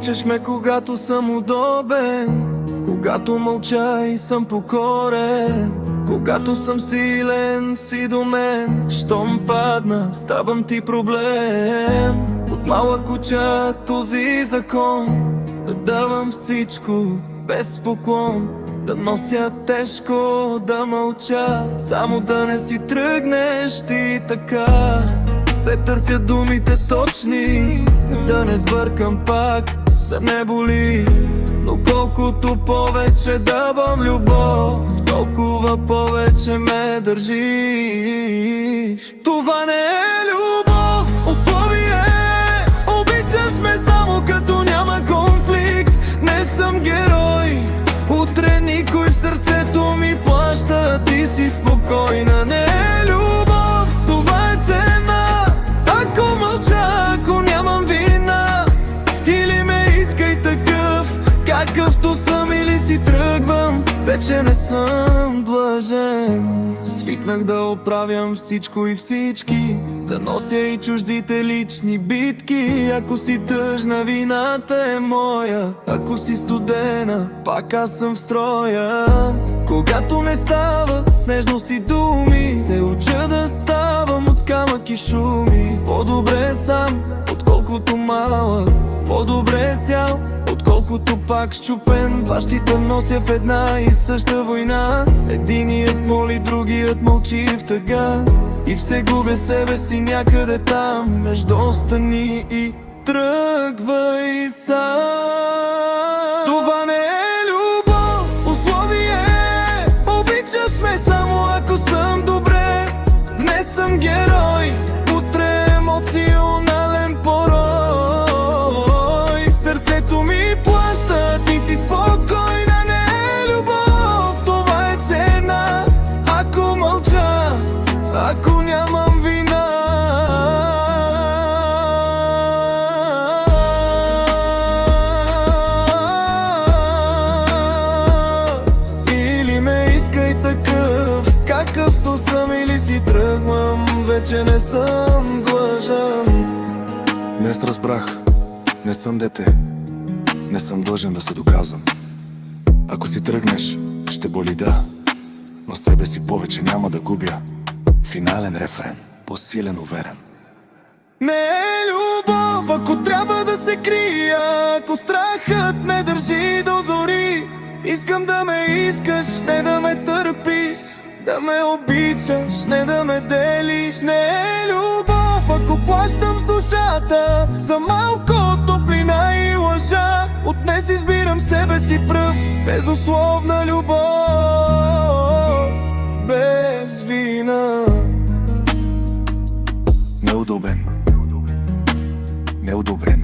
Обичаш ме, когато съм удобен, когато мълча и съм покорен, когато съм силен, си до мен. Щом падна, ставам ти проблем. От малък уча този закон, да давам всичко без поклон, да нося тежко, да мълча, само да не си тръгнеш ти така. Се търсят думите точни, да не сбъркам пак, да не боли. Но колкото повече давам любов, толкова повече ме държиш. Това не е любов, условие. Обичаш ме само като няма конфликт. Не съм герой, утре никой в сърцето ми плаща. Ти си спокойна, не е любов, това е цена. Ако мълча, ако нямам вина, или ме искай такъв, какъвто съм, или си тръгвам. Вече не съм длъжен. Свикнах да оправям всичко и всички, да нося и чуждите лични битки. Ако си тъжна, вината е моя. Ако си студена, пак аз съм в строя. Когато не става с нежност и думи, се уча да ставам от камък и шуми. По-добре сам, отколкото малък, по-добре цял, отколкото пак счупен. Бащите нося в една и съща война. Единият моли, другият мълчи в тъга, и все губя себе си някъде там. Между остани и тръгвай сам. Това не е любов, условие. Обичаш ме само ако съм добре. Не съм герой, утре емоционален порой. Сърцето ми плаща, ти си спокойна. Не е любов, това е цена. Ако мълча, ако нямам вина. Или ме искай такъв, какъвто съм, или си тръгвам. Вече не съм длъжен. Днес разбрах, не съм дете, не съм длъжен да се доказвам. Ако си тръгнеш, ще боли, да, но себе си повече няма да губя. Финален рефрен, по-силен, уверен. Не е любов, ако трябва да се крия, ако страхът ме държи до зори. Искам да ме искаш, не да ме търпиш, да ме обичаш, не да ме делиш. Не е любов, ако плащам с душата за малко топлина и лъжа. От днес избирам себе си пръв, безусловна любов, без вина. Неудобен, неодобрен,